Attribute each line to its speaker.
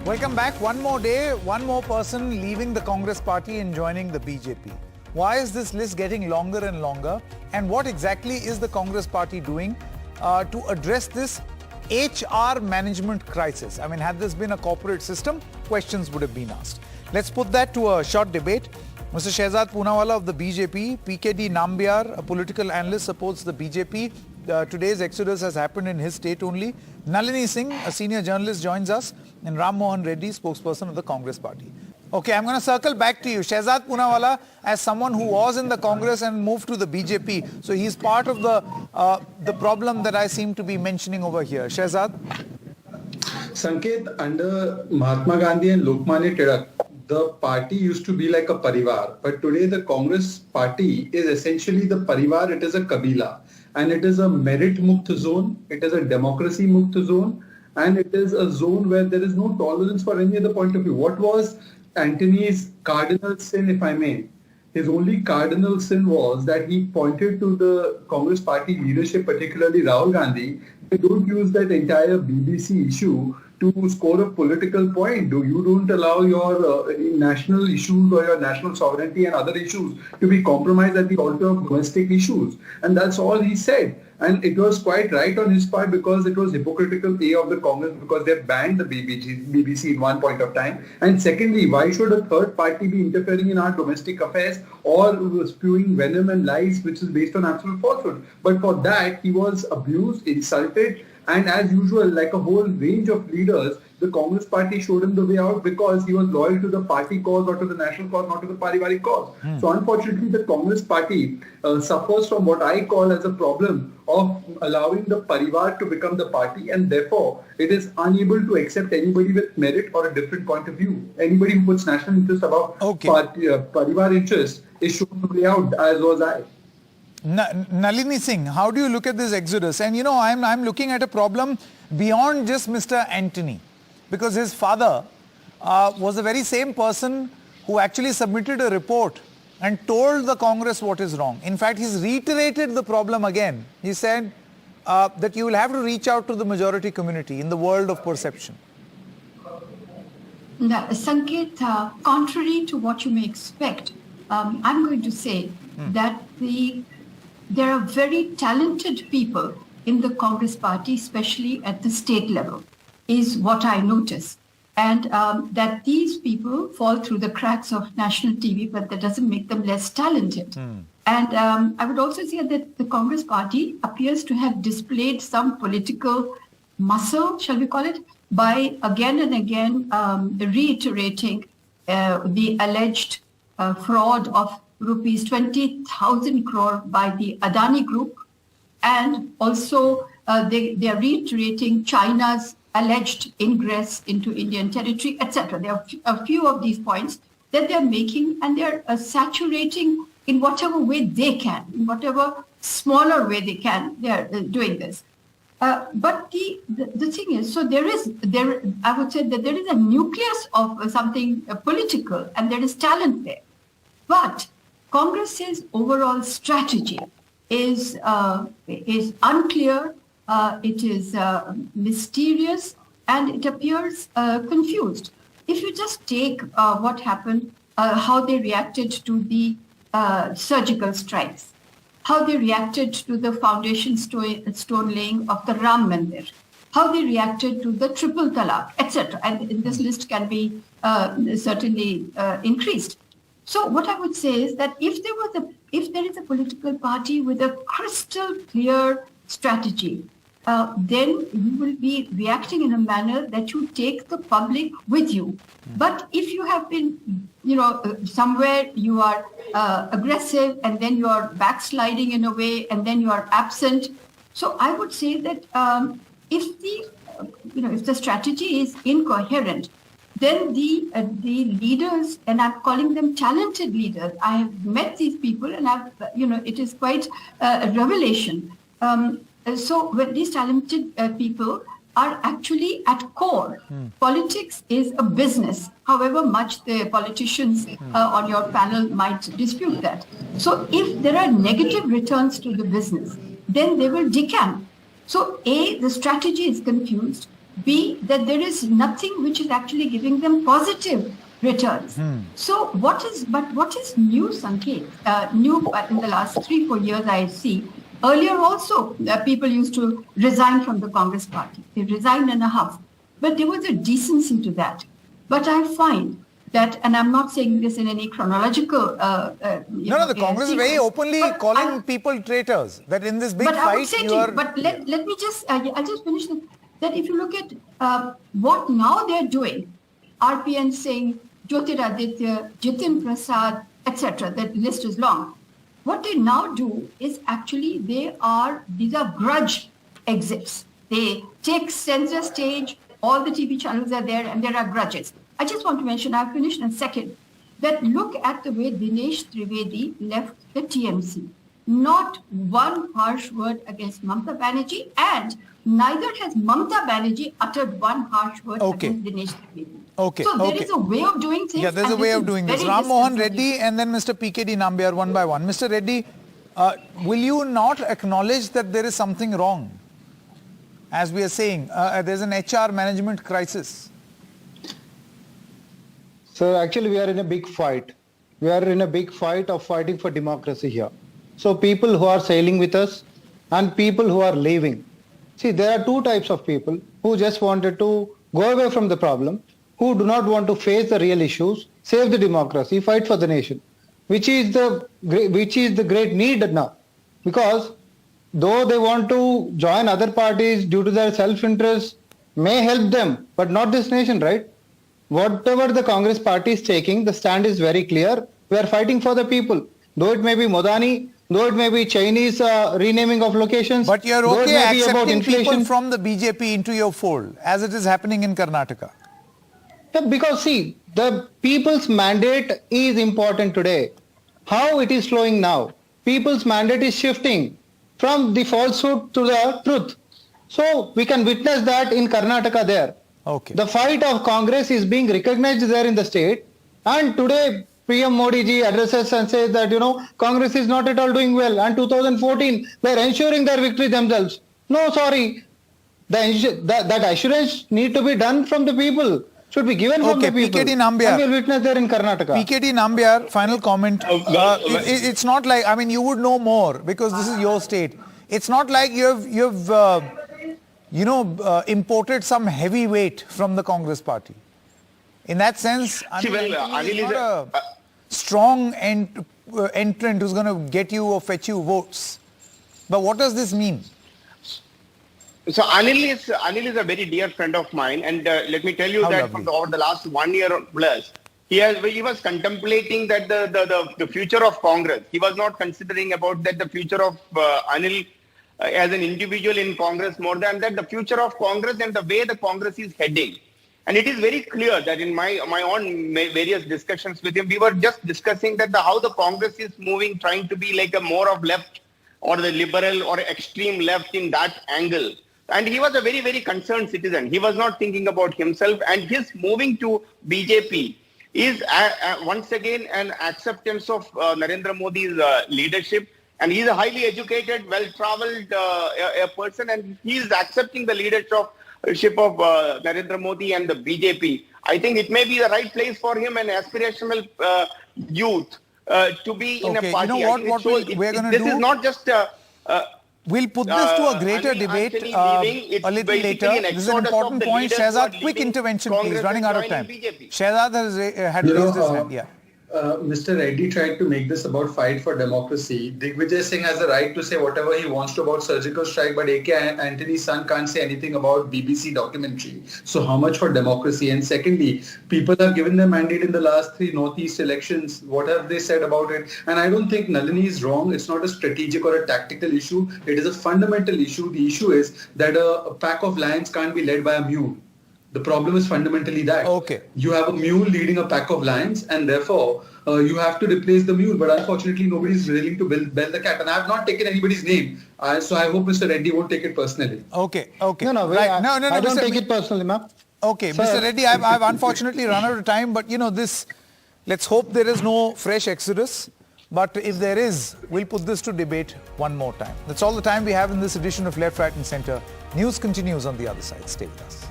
Speaker 1: Welcome back. One more day, one more person leaving the Congress party and joining the BJP. Why is this list getting longer and longer? And what exactly is the Congress party doing to address this HR management crisis? I mean, had this been a corporate system, questions would have been asked. Let's put that to a short debate. Mr. Shehzad Poonawalla of the BJP, PKD Nambiar, a political analyst, supports the BJP. Today's exodus has happened in his state only. Nalini Singh, a senior journalist, joins us, and Ram Mohan Reddy, spokesperson of the Congress party. Okay, I'm going to circle back to you. Shehzad Poonawalla, as someone who was in the Congress and moved to the BJP, so he's part of the problem that I seem to be mentioning over here. Shehzad?
Speaker 2: Sanket, under Mahatma Gandhi and Lokmanya Tilak, the party used to be like a parivar, but today the Congress party is essentially the parivar. It is a kabila, and it is a merit-mukt zone, it is a democracy-mukt zone, and it is a zone where there is no tolerance for any other point of view. What was Antony's cardinal sin, if I may? His only cardinal sin was that he pointed to the Congress party leadership, particularly Rahul Gandhi. They don't use that entire BBC issue to score a political point. You don't allow your national issues or your national sovereignty and other issues to be compromised at the altar of domestic issues. And that's all he said. And it was quite right on his part, because it was hypocritical of the Congress, because they banned the BBC in one point of time. And secondly, why should a third party be interfering in our domestic affairs or spewing venom and lies which is based on absolute falsehood? But for that, he was abused, insulted, and as usual, like a whole range of leaders, the Congress party showed him the way out because he was loyal to the party cause or to the national cause, not to the parivaric cause. So unfortunately, the Congress party suffers from what I call as a problem of allowing the parivar to become the party, and therefore it is unable to accept anybody with merit or a different point of view. Anybody who puts national interest above parivar interest is shown the way out, as was I.
Speaker 1: Nalini Singh, how do you look at this exodus? And you know, I'm looking at a problem beyond just Mr. Antony, because his father was the very same person who actually submitted a report and told the Congress what is wrong. In fact, he's reiterated the problem again. He said that you will have to reach out to the majority community in the world of perception.
Speaker 3: Sanket, contrary to what you may expect, I'm going to say that there are very talented people in the Congress party, especially at the state level, is what I notice. And that these people fall through the cracks of national TV, but that doesn't make them less talented. And I would also say that the Congress party appears to have displayed some political muscle, shall we call it, by again and again reiterating the alleged fraud of rupees 20,000 crore by the Adani Group, and also they are reiterating China's alleged ingress into Indian territory, etc. There are a few of these points that they are making, and they are saturating in whatever way they can, in whatever smaller way they can. They are doing this. But the thing is, so I would say that there is a nucleus of something political, and there is talent there. But Congress's overall strategy is unclear, it is mysterious, and it appears confused. If you just take what happened, how they reacted to the surgical strikes, how they reacted to the foundation stone laying of the Ram Mandir, how they reacted to the triple talaq, etc. And this list can be certainly increased. So what I would say is that if there is a political party with a crystal clear strategy, then you will be reacting in a manner that you take the public with you. But if you have been, somewhere you are aggressive, and then you are backsliding in a way, and then you are absent. So I would say that if the strategy is incoherent, then the leaders, and I'm calling them talented leaders. I have met these people, and it is quite a revelation. So when these talented people are actually at core, politics is a business, however much the politicians on your panel might dispute that. So if there are negative returns to the business, then they will decamp. So the strategy is confused. B, that there is nothing which is actually giving them positive returns. So what is new, Sanket? New in the last 3-4 years, I see. Earlier also, people used to resign from the Congress party. They resigned and a half. But there was a decency to that. But I find that, and I'm not saying this in any chronological...
Speaker 1: the Congress is very openly calling people traitors. That in this big fight,
Speaker 3: let me just, I'll just finish this. That if you look at what now they're doing, RPN Singh, Jyotiraditya, Jitin Prasad, etc., that list is long. What they now do is actually these are grudge exits. They take censor stage, all the TV channels are there and there are grudges. I just want to mention, I'll finish in a second, that look at the way Dinesh Trivedi left the TMC. Not one harsh word against Mamata Banerjee, and neither has Mamata Banerjee uttered one harsh word against Dinesh Trivedi. So there is a way of doing things.
Speaker 1: Yeah, there's a way of doing this. Ram Mohan Reddy and then Mr. PKD Nambiar one by one. Mr. Reddy, will you not acknowledge that there is something wrong? As we are saying, there's an HR management crisis.
Speaker 4: So actually we are in a big fight. We are in a big fight of fighting for democracy here. So people who are sailing with us and people who are leaving. See, there are two types of people who just wanted to go away from the problem, who do not want to face the real issues, save the democracy, fight for the nation, which is the great need now. Because though they want to join other parties due to their self-interest, may help them, but not this nation, right? Whatever the Congress party is taking, the stand is very clear. We are fighting for the people. Though it may be Modani, though it may be Chinese renaming of locations.
Speaker 1: But you're okay accepting people from the BJP into your fold, as it is happening in Karnataka.
Speaker 4: Yeah, because see, the people's mandate is important today. How it is flowing now? People's mandate is shifting from the falsehood to the truth. So we can witness that in Karnataka there.
Speaker 1: Okay.
Speaker 4: The fight of Congress is being recognized there in the state, and today PM Modi ji addresses and says that, Congress is not at all doing well, and 2014 they are ensuring their victory themselves. No, sorry. That assurance need to be done from the people. Should be given from the people.
Speaker 1: PKD Nambiar.
Speaker 4: And we'll witness there in Karnataka.
Speaker 1: PKD Nambiar, final comment. It's not like, you would know more because this is your state. It's not like you've imported some heavyweight from the Congress party. In that sense, Anil is not a strong entrant who's going to get you or fetch you votes. But what does this mean?
Speaker 5: So Anil is a very dear friend of mine, and let me tell you over the last 1 year plus, he was contemplating that the future of Congress. He was not considering about that the future of Anil as an individual in Congress, more than that the future of Congress and the way the Congress is heading. And it is very clear that in my own various discussions with him, we were just discussing that how the Congress is moving, trying to be like a more of left or the liberal or extreme left in that angle. And he was a very, very concerned citizen. He was not thinking about himself, and his moving to BJP is once again an acceptance of Narendra Modi's leadership. And he is a highly educated, well-traveled person, and he is accepting the leadership of Narendra Modi and the BJP. I think it may be the right place for him, an aspirational youth, to be in a party.
Speaker 1: You know what we're going to do?
Speaker 5: This is not just...
Speaker 1: we'll put this to a greater debate a little later. This is an important point. Shehzad, quick intervention, please. Running out of time. Shehzad had raised his hand. Yeah.
Speaker 2: Mr. Reddy tried to make this about fight for democracy. Digvijay Singh has the right to say whatever he wants to about surgical strike, but AK Antony's son can't say anything about BBC documentary. So how much for democracy? And secondly, people have given their mandate in the last 3 Northeast elections. What have they said about it? And I don't think Nalini is wrong. It's not a strategic or a tactical issue. It is a fundamental issue. The issue is that a pack of lions can't be led by a mule. The problem is fundamentally that.
Speaker 1: Okay.
Speaker 2: You have a mule leading a pack of lions, and therefore you have to replace the mule. But unfortunately, nobody is willing to bell the cat. And I have not taken anybody's name. So I hope Mr. Reddy won't take it personally.
Speaker 1: Okay.
Speaker 4: No,
Speaker 1: right.
Speaker 4: I don't take it personally, ma'am.
Speaker 1: Okay, sir. Mr. Reddy, I've unfortunately run out of time. But let's hope there is no fresh exodus. But if there is, we'll put this to debate one more time. That's all the time we have in this edition of Left, Right and Centre. News continues on the other side. Stay with us.